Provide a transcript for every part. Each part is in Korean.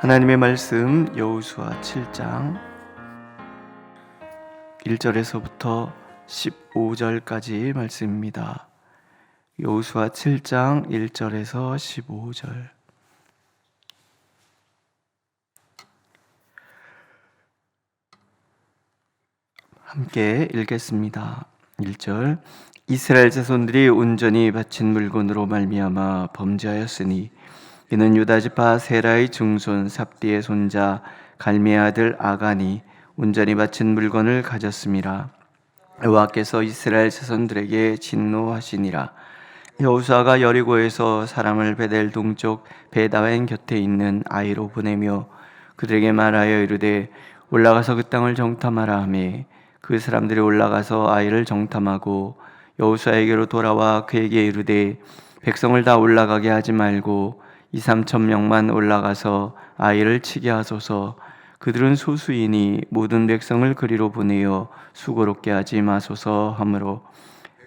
하나님의 말씀 여호수아 7장 1절에서부터 15절까지 말씀입니다. 여호수아 7장 1절에서 15절. 함께 읽겠습니다. 1절. 이스라엘 자손들이 온전히 바친 물건으로 말미암아 범죄하였으니 이는 유다 지파 세라의 증손 삽디의 손자 갈미의 아들 아간이 온전히 바친 물건을 가졌음이라. 여호와께서 이스라엘 자손들에게 진노하시니라. 여호수아가 여리고에서 사람을 베델 동쪽 베다웬 곁에 있는 아이로 보내며 그들에게 말하여 이르되 올라가서 그 땅을 정탐하라 하매 그 사람들이 올라가서 아이를 정탐하고 여호수아에게로 돌아와 그에게 이르되 백성을 다 올라가게 하지 말고 2-3천 명만 올라가서 아이를 치게 하소서. 그들은 소수이니 모든 백성을 그리로 보내어 수고롭게 하지 마소서 하므로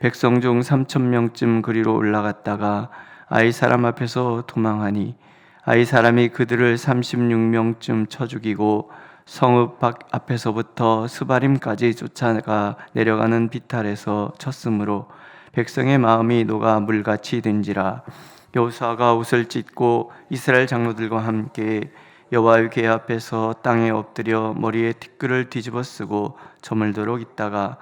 백성 중 3천 명쯤 그리로 올라갔다가 아이 사람 앞에서 도망하니 아이 사람이 그들을 36명쯤 쳐 죽이고 성읍 앞에서부터 스바림까지 쫓아가 내려가는 비탈에서 쳤으므로 백성의 마음이 녹아 물같이 된지라. 여호수아가 옷을 찢고 이스라엘 장로들과 함께 여호와의 궤 앞에서 땅에 엎드려 머리에 티끌을 뒤집어 쓰고 저물도록 있다가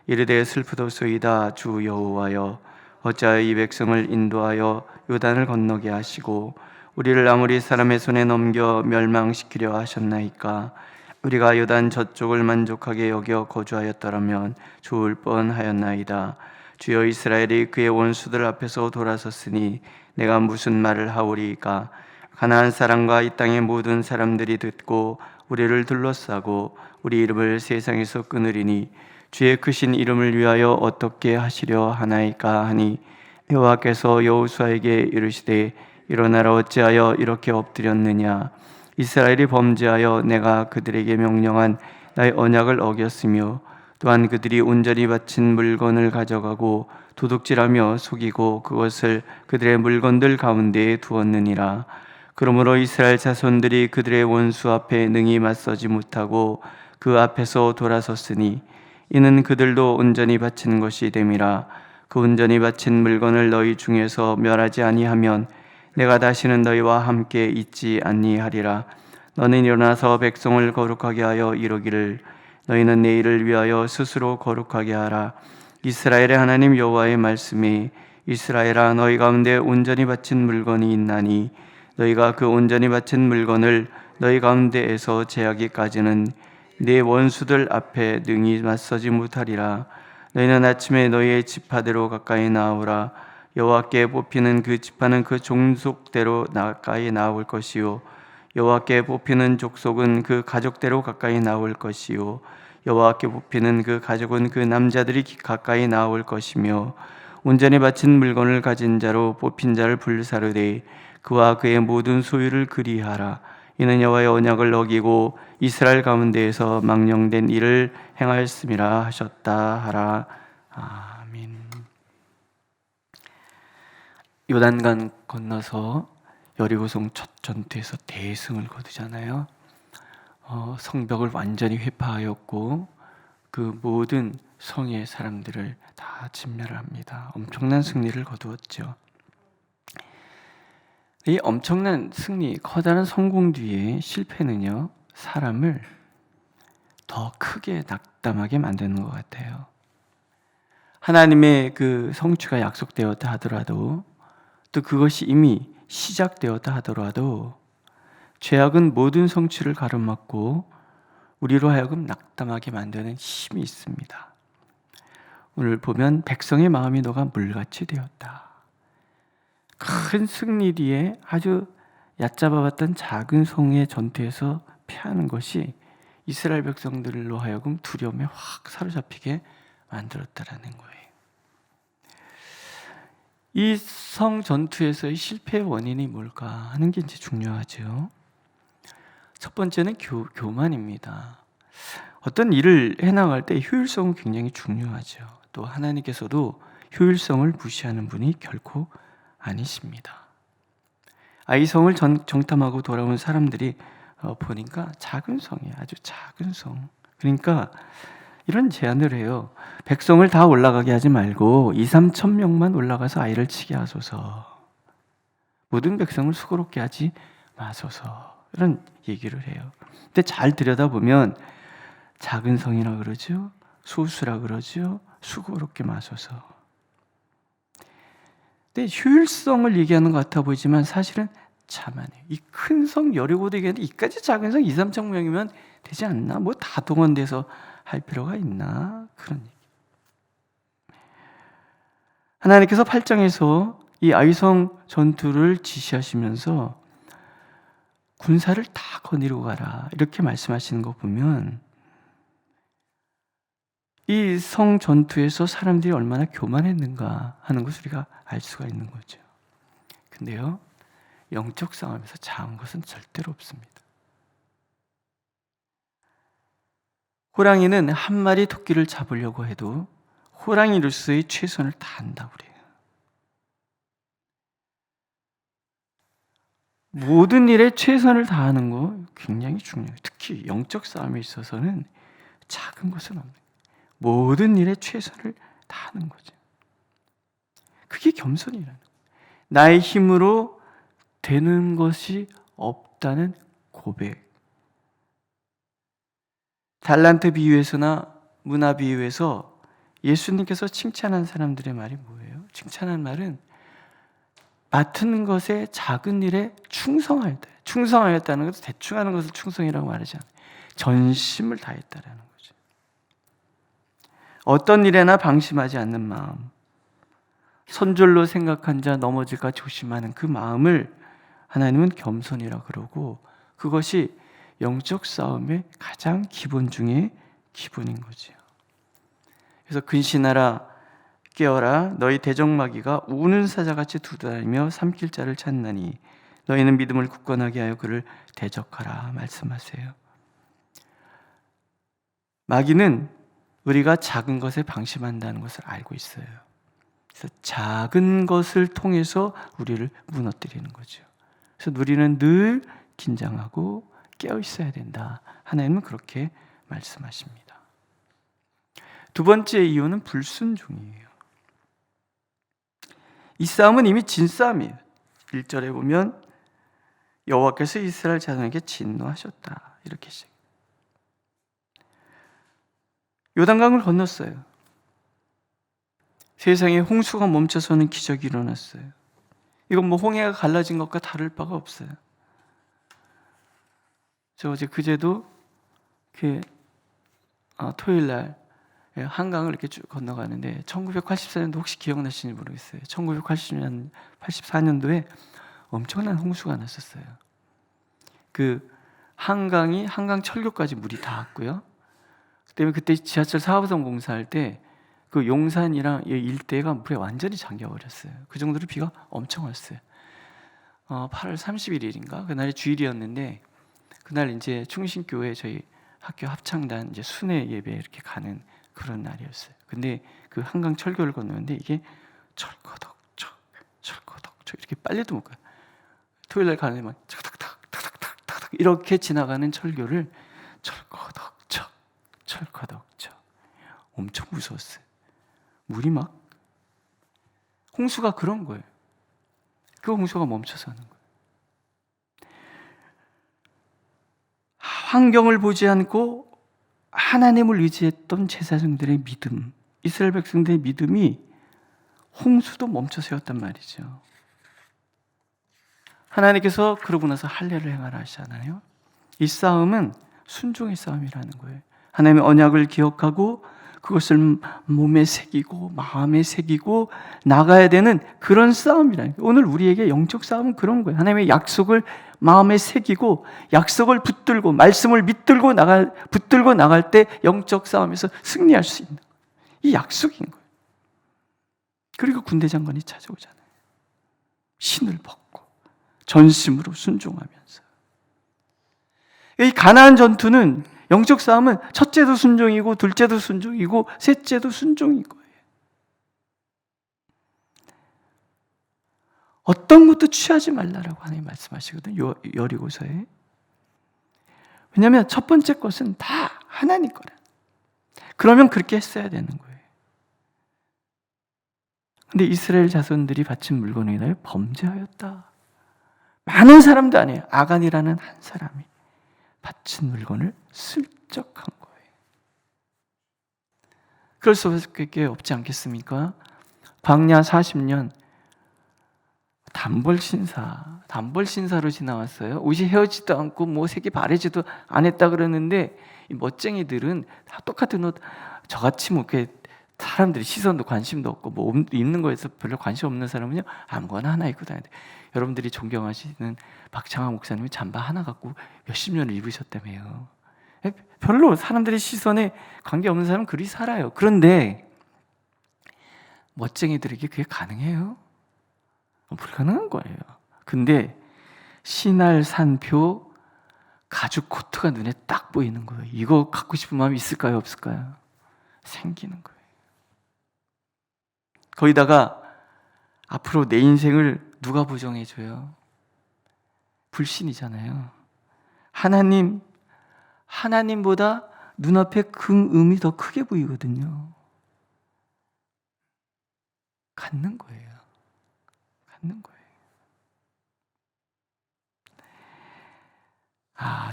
이르되 슬프도소이다. 주 여호와여, 어찌하여 이 백성을 인도하여 요단을 건너게 하시고 우리를 아무리 사람의 손에 넘겨 멸망시키려 하셨나이까. 우리가 요단 저쪽을 만족하게 여겨 거주하였더라면 좋을 뻔하였나이다. 주여, 이스라엘이 그의 원수들 앞에서 돌아섰으니 내가 무슨 말을 하오리이까. 가나안 사람과 이 땅의 모든 사람들이 듣고 우리를 둘러싸고 우리 이름을 세상에서 끊으리니 주의 크신 이름을 위하여 어떻게 하시려 하나이까 하니 여호와께서 여호수아에게 이르시되 일어나라. 어찌하여 이렇게 엎드렸느냐. 이스라엘이 범죄하여 내가 그들에게 명령한 나의 언약을 어겼으며 또한 그들이 온전히 바친 물건을 가져가고 도둑질하며 속이고 그것을 그들의 물건들 가운데에 두었느니라. 그러므로 이스라엘 자손들이 그들의 원수 앞에 능히 맞서지 못하고 그 앞에서 돌아섰으니 이는 그들도 온전히 바친 것이 됨이라. 그 온전히 바친 물건을 너희 중에서 멸하지 아니하면 내가 다시는 너희와 함께 있지 아니하리라. 너는 일어나서 백성을 거룩하게 하여 이르기를 너희는 내 일을 위하여 스스로 거룩하게 하라. 이스라엘의 하나님 여호와의 말씀이 이스라엘아, 너희 가운데 온전히 바친 물건이 있나니 너희가 그 온전히 바친 물건을 너희 가운데에서 제하기까지는 네 원수들 앞에 능히 맞서지 못하리라. 너희는 아침에 너희의 지파대로 가까이 나오라. 여호와께 뽑히는 그 지파는 그 종속대로 가까이 나올 것이요 여호와께 뽑히는 족속은 그 가족대로 가까이 나올 것이요 여호와께 뽑히는 그 가족은 그 남자들이 가까이 나올 것이며 온전히 바친 물건을 가진 자로 뽑힌 자를 불사르되 그와 그의 모든 소유를 그리하라. 이는 여호와의 언약을 어기고 이스라엘 가운데에서 망령된 일을 행하였음이라 하셨다 하라. 아멘. 요단강 건너서 여리고성 첫 전투에서 대승을 거두잖아요. 성벽을 완전히 회파하였고 그 모든 성의 사람들을 다 진멸을 합니다. 엄청난 승리를 거두었죠. 이 엄청난 승리, 커다란 성공 뒤에 실패는요, 사람을 더 크게 낙담하게 만드는 것 같아요. 하나님의 그 성취가 약속되었다 하더라도, 또 그것이 이미 시작되었다 하더라도 죄악은 모든 성취를 가로막고 우리로 하여금 낙담하게 만드는 힘이 있습니다. 오늘 보면 백성의 마음이 녹아 물같이 되었다. 큰 승리 뒤에 아주 얕잡아봤던 작은 성의 전투에서 패하는 것이 이스라엘 백성들로 하여금 두려움에 확 사로잡히게 만들었다라는 거예요. 이 성 전투에서의 실패의 원인이 뭘까 하는 게 이제 중요하죠. 첫 번째는 교만입니다. 어떤 일을 해나갈 때 효율성은 굉장히 중요하죠. 또 하나님께서도 효율성을 무시하는 분이 결코 아니십니다. 이 성을 정탐하고 돌아온 사람들이 보니까 작은 성이에요. 아주 작은 성. 그러니까 이런 제안을 해요. 백성을 다 올라가게 하지 말고 2, 3천 명만 올라가서 아이를 치게 하소서. 모든 백성을 수고롭게 하지 마소서. 이런 얘기를 해요. 근데 잘 들여다보면 작은 성이라 그러죠. 소수라 그러죠. 수고롭게 마소서. 근데 효율성을 얘기하는 것 같아 보이지만 사실은 자만해요. 이 큰 성 여리고도 얘기하는데 이까지 작은 성 2, 3천 명이면 되지 않나? 뭐 다 동원돼서 할 필요가 있나? 그런 얘기. 하나님께서 8장에서 이 아이성 전투를 지시하시면서 군사를 다 거느리고 가라 이렇게 말씀하시는 거 보면 이 성 전투에서 사람들이 얼마나 교만했는가 하는 것을 우리가 알 수가 있는 거죠. 근데요, 영적 싸움에서 작은 것은 절대로 없습니다. 호랑이는 한 마리 토끼를 잡으려고 해도 호랑이로서의 최선을 다한다고 그래요. 모든 일에 최선을 다하는 거 굉장히 중요해요. 특히 영적 싸움에 있어서는 작은 것은 없는 거예요. 모든 일에 최선을 다하는 거죠. 그게 겸손이라는 거예요. 나의 힘으로 되는 것이 없다는 고백. 달란트 비유에서나 문화 비유에서 예수님께서 칭찬한 사람들의 말이 뭐예요? 칭찬한 말은 맡은 것에 작은 일에 충성하였다. 충성하였다는 것은 대충 하는 것을 충성이라고 말하지 않아요. 전심을 다했다라는 거죠. 어떤 일에나 방심하지 않는 마음, 선줄로 생각한 자 넘어질까 조심하는 그 마음을 하나님은 겸손이라 그러고 그것이 영적 싸움의 가장 기본 중에 기본인 거죠. 그래서 근신하라 깨어라 너희 대적마귀가 우는 사자같이 두드다니며 삼킬 자를 찾나니 너희는 믿음을 굳건하게 하여 그를 대적하라 말씀하세요. 마귀는 우리가 작은 것에 방심한다는 것을 알고 있어요. 그래서 작은 것을 통해서 우리를 무너뜨리는 거죠. 그래서 우리는 늘 긴장하고 깨어 있어야 된다. 하나님은 그렇게 말씀하십니다. 두 번째 이유는 불순종이에요. 이 싸움은 이미 진 싸움이에요. 1절에 보면 여호와께서 이스라엘 자손에게 진노하셨다. 이렇게 시작해요. 요단강을 건넜어요. 세상에 홍수가 멈춰서는 기적이 일어났어요. 이건 뭐 홍해가 갈라진 것과 다를 바가 없어요. 저 어제 그제도 토요일 날 한강을 이렇게 쭉 건너가는데 1984년도 혹시 기억나시는지 모르겠어요. 1984년도에 엄청난 홍수가 났었어요. 그 한강이 한강 철교까지 물이 닿았고요. 그다음에 그때 지하철 4호선 공사할 때 그 용산이랑 이 일대가 물에 완전히 잠겨버렸어요. 그 정도로 비가 엄청 왔어요. 8월 31일인가 그날이 주일이었는데 그날 이제 충신교회 저희 학교 합창단 이제 순회 예배 이렇게 가는 그런 날이었어요. 근데 그 한강 철교를 건너는데 이게 철커덕철 철커덕철 이렇게 빨리도 못 가요. 토요일 날 가는데 막 탁탁탁탁탁탁탁 이렇게 지나가는 철교를 철커덕철 철커덕철 엄청 무서웠어요. 물이 막 홍수가 그런 거예요. 그 홍수가 멈춰서 하는 거예요. 환경을 보지 않고 하나님을 의지했던 제사장들의 믿음, 이스라엘 백성들의 믿음이 홍수도 멈춰 세웠단 말이죠. 하나님께서 그러고 나서 할례를 행하라 하시잖아요. 이 싸움은 순종의 싸움이라는 거예요. 하나님의 언약을 기억하고 그것을 몸에 새기고 마음에 새기고 나가야 되는 그런 싸움이라는 거예요. 오늘 우리에게 영적 싸움은 그런 거예요. 하나님의 약속을 마음에 새기고 약속을 붙들고 말씀을 붙들고 나갈 때 영적 싸움에서 승리할 수 있는 이 약속인 거예요. 그리고 군대 장관이 찾아오잖아요. 신을 벗고 전심으로 순종하면서 이 가나안 전투는 영적 싸움은 첫째도 순종이고 둘째도 순종이고 셋째도 순종인 거예요. 어떤 것도 취하지 말라라고 하나님 말씀하시거든요. 여리고서에. 왜냐하면 첫 번째 것은 다 하나님 거라. 그러면 그렇게 했어야 되는 거예요. 근데 이스라엘 자손들이 바친 물건에 인하여 범죄하였다. 많은 사람도 아니에요. 아간이라는 한 사람이 바친 물건을 슬쩍 한 거예요. 그럴 수밖에 없지 않겠습니까? 광야 40년 단벌 신사로 지나왔어요. 옷이 헤어지도 않고 뭐 색이 바래지도 안 했다 그러는데 이 멋쟁이들은 다 똑같은 옷, 저같이 뭐 이렇게 사람들이 시선도 관심도 없고 뭐 입는 거에서 별로 관심 없는 사람은요 아무거나 하나 입고 다녀야 돼. 여러분들이 존경하시는 박창하 목사님이 잠바 하나 갖고 몇십 년을 입으셨다며요. 별로 사람들의 시선에 관계없는 사람은 그리 살아요. 그런데 멋쟁이들에게 그게 가능해요? 불가능한 거예요. 근데 신할 산표 가죽 코트가 눈에 딱 보이는 거예요. 이거 갖고 싶은 마음이 있을까요? 없을까요? 생기는 거예요. 거기다가 앞으로 내 인생을 누가 보정해줘요? 불신이잖아요. 하나님보다 눈앞에 그 음이 더 크게 보이거든요. 갖는 거예요. 갖는 거예요.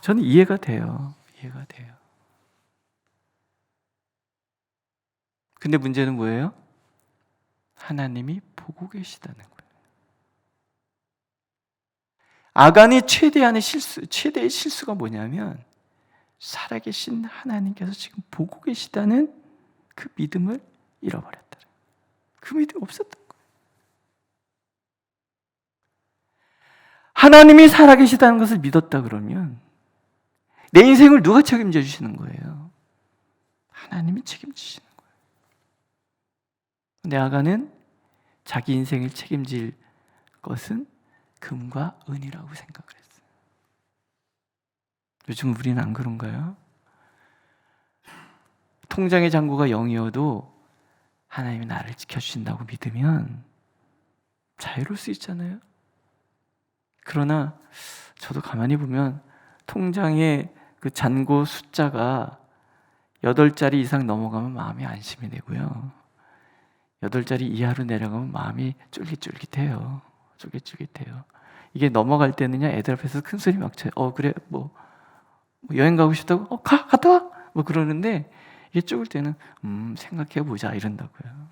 저는 이해가 돼요. 이해가 돼요. 근데 문제는 뭐예요? 하나님이 보고 계시다는 거예요. 아간이 최대의 실수가 뭐냐면 살아계신 하나님께서 지금 보고 계시다는 그 믿음을 잃어버렸다. 그 믿음이 없었던 거예요. 하나님이 살아계시다는 것을 믿었다 그러면 내 인생을 누가 책임져 주시는 거예요? 하나님이 책임지시는 거예요. 근데 아간은 자기 인생을 책임질 것은 금과 은이라고 생각을 했어요. 요즘 우리는 안 그런가요? 통장의 잔고가 0이어도 하나님이 나를 지켜주신다고 믿으면 자유로울 수 있잖아요. 그러나 저도 가만히 보면 통장의 그 잔고 숫자가 8자리 이상 넘어가면 마음이 안심이 되고요. 8자리 이하로 내려가면 마음이 쫄깃쫄깃해요. 쫄깃쫄깃해요. 이게 넘어갈 때는요, 애들 앞에서 큰 소리 막 쳐요. 그래, 뭐 여행 가고 싶다고? 갔다 와! 뭐 그러는데, 이게 죽을 때는, 생각해보자, 이런다고요.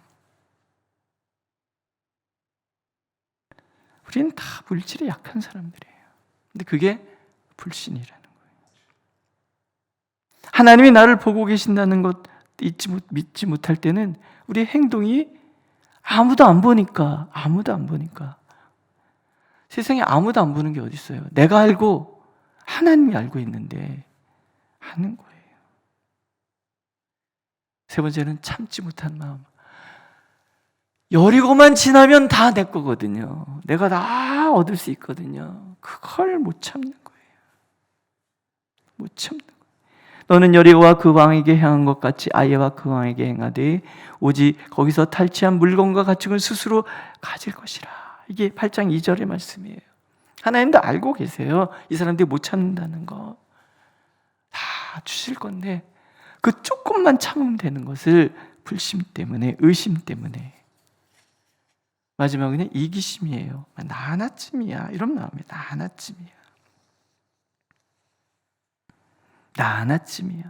우리는 다 물질에 약한 사람들이에요. 근데 그게 불신이라는 거예요. 하나님이 나를 보고 계신다는 것 믿지 못할 때는 우리의 행동이 아무도 안 보니까 세상에 아무도 안 보는 게 어디 있어요? 내가 알고 하나님이 알고 있는데 하는 거예요. 세 번째는 참지 못한 마음. 여리고만 지나면 다 내 거거든요. 내가 다 얻을 수 있거든요. 그걸 못 참는 거예요. 못 참는 거예요. 너는 여리고와 그 왕에게 행한 것 같이 아예와 그 왕에게 행하되 오직 거기서 탈취한 물건과 가축은 스스로 가질 것이라. 이게 8장 2절의 말씀이에요. 하나님도 알고 계세요. 이 사람들이 못 참는다는 거. 다 주실 건데 그 조금만 참으면 되는 것을 불신 때문에, 의심 때문에. 마지막은 이기심이에요. 나 하나쯤이야. 이런 마음이 나 하나쯤이야. 나 하나쯤이야.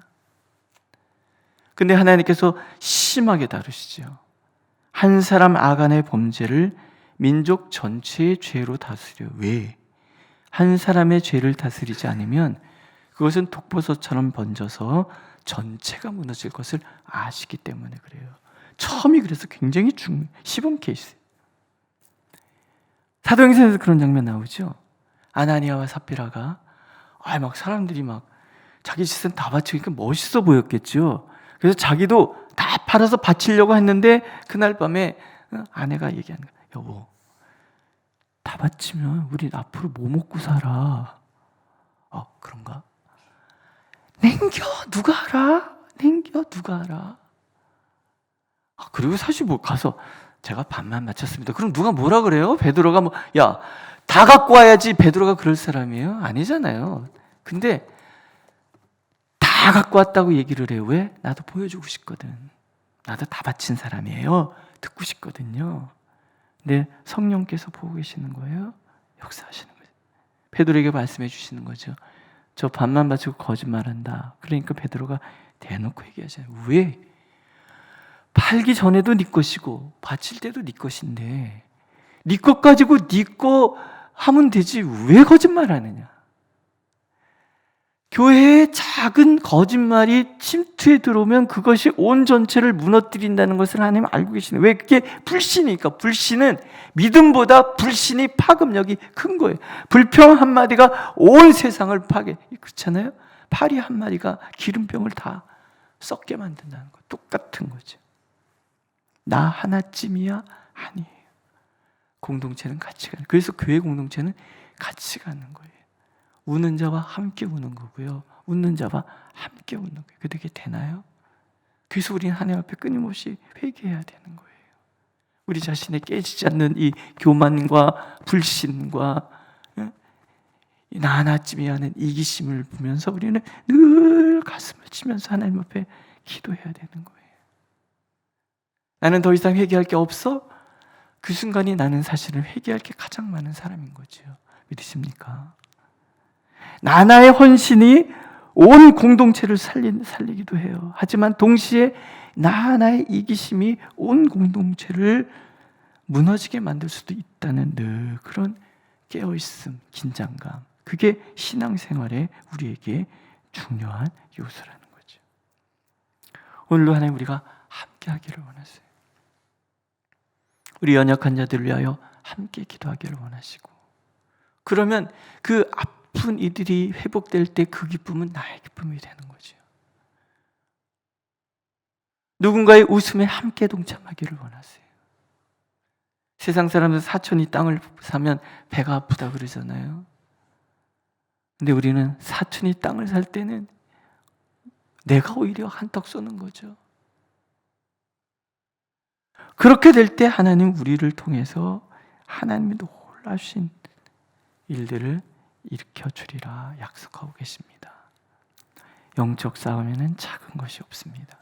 근데 하나님께서 심하게 다루시죠. 한 사람 아간의 범죄를 민족 전체의 죄로 다스려. 왜? 한 사람의 죄를 다스리지 않으면 그것은 독버섯처럼 번져서 전체가 무너질 것을 아시기 때문에 그래요. 처음이 그래서 굉장히 시범 케이스. 사도행전에서 그런 장면 나오죠. 아나니아와 삽비라가 막 사람들이 막 자기 시선 다 바치니까 멋있어 보였겠죠. 그래서 자기도 다 팔아서 바치려고 했는데 그날 밤에 아내가 얘기하는 거야. 여보, 다 바치면 우리 앞으로 뭐 먹고 살아? 그런가? 냉겨 누가 알아? 그리고 사실 뭐 가서 제가 반만 바쳤습니다. 그럼 누가 뭐라 그래요? 베드로가 다 갖고 와야지. 베드로가 그럴 사람이에요? 아니잖아요. 근데 다 갖고 왔다고 얘기를 해요. 왜? 나도 보여주고 싶거든. 나도 다 바친 사람이에요. 듣고 싶거든요. 근데 성령께서 보고 계시는 거예요. 역사하시는 거예요. 베드로에게 말씀해 주시는 거죠. 저 반만 바치고 거짓말한다. 그러니까 베드로가 대놓고 얘기하잖아요. 왜? 팔기 전에도 네 것이고 바칠 때도 네 것인데 네 것 가지고 네 거 하면 되지 왜 거짓말하느냐. 교회에 작은 거짓말이 침투해 들어오면 그것이 온 전체를 무너뜨린다는 것을 하나님 알고 계시네. 왜? 그게 불신이니까. 불신은 믿음보다 불신이 파급력이 큰 거예요. 불평 한마디가 온 세상을 파괴. 그렇잖아요. 파리 한마디가 기름병을 다 썩게 만든다는 거. 똑같은 거죠. 나 하나쯤이야? 아니에요. 공동체는 같이 가는. 그래서 교회 공동체는 같이 가는 거예요. 우는 자와 함께 우는 거고요. 웃는 자와 함께 웃는 거예요. 그게 되나요? 그래서 우리는 하나님 앞에 끊임없이 회개해야 되는 거예요. 우리 자신의 깨지지 않는 이 교만과 불신과 나 하나쯤이 하는 이기심을 보면서 우리는 늘 가슴을 치면서 하나님 앞에 기도해야 되는 거예요. 나는 더 이상 회개할 게 없어? 그 순간이 나는 사실은 회개할 게 가장 많은 사람인 거죠. 믿으십니까? 나나의 헌신이 온 공동체를 살리기도 해요. 하지만 동시에 나 하나의 이기심이 온 공동체를 무너지게 만들 수도 있다는 늘 그런 깨어있음, 긴장감. 그게 신앙생활에 우리에게 중요한 요소라는 거죠. 오늘도 하나님 우리가 함께 하기를 원하세요. 우리 연약한 자들을 위하여 함께 기도하기를 원하시고, 그러면 그 아픈 이들이 회복될 때 그 기쁨은 나의 기쁨이 되는 거죠. 누군가의 웃음에 함께 동참하기를 원하세요. 세상 사람들 사촌이 땅을 사면 배가 아프다 그러잖아요. 근데 우리는 사촌이 땅을 살 때는 내가 오히려 한턱 쏘는 거죠. 그렇게 될 때 하나님 우리를 통해서 하나님의 놀라신 일들을 일으켜 주리라 약속하고 계십니다. 영적 싸움에는 작은 것이 없습니다.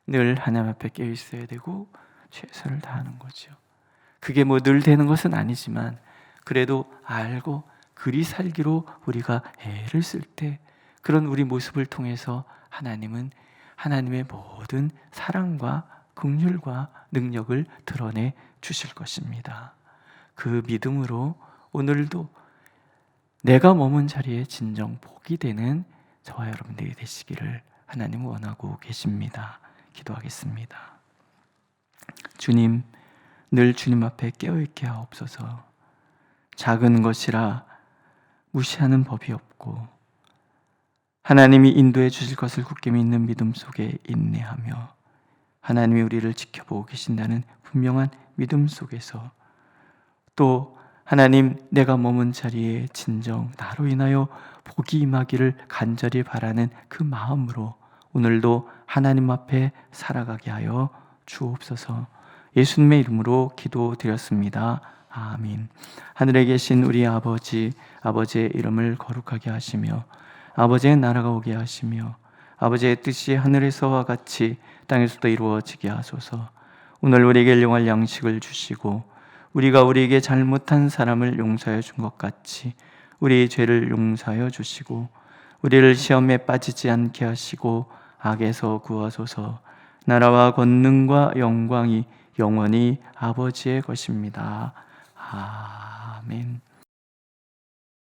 늘 하나님 앞에 깨어 있어야 되고 최선을 다하는 거죠. 그게 뭐 늘 되는 것은 아니지만 그래도 알고 그리 살기로 우리가 애를 쓸 때 그런 우리 모습을 통해서 하나님은 하나님의 모든 사랑과 긍휼과 능력을 드러내 주실 것입니다. 그 믿음으로 오늘도 내가 머문 자리에 진정 복이 되는 저와 여러분들이 되시기를 하나님 원하고 계십니다. 기도하겠습니다. 주님, 늘 주님 앞에 깨어있게 하옵소서. 작은 것이라 무시하는 법이 없고 하나님이 인도해 주실 것을 굳게 믿는 믿음 속에 인내하며 하나님이 우리를 지켜보고 계신다는 분명한 믿음 속에서 또 하나님 내가 머문 자리에 진정 나로 인하여 복이 임하기를 간절히 바라는 그 마음으로 오늘도 하나님 앞에 살아가게 하여 주옵소서. 예수님의 이름으로 기도드렸습니다. 아멘. 하늘에 계신 우리 아버지, 아버지의 이름을 거룩하게 하시며 아버지의 나라가 오게 하시며 아버지의 뜻이 하늘에서와 같이 땅에서도 이루어지게 하소서. 오늘 우리에게 일용할 양식을 주시고 우리가 우리에게 잘못한 사람을 용서해 준 것 같이 우리의 죄를 용서하여 주시고 우리를 시험에 빠지지 않게 하시고 악에서 구하소서. 나라와 권능과 영광이 영원히 아버지의 것입니다. 아멘.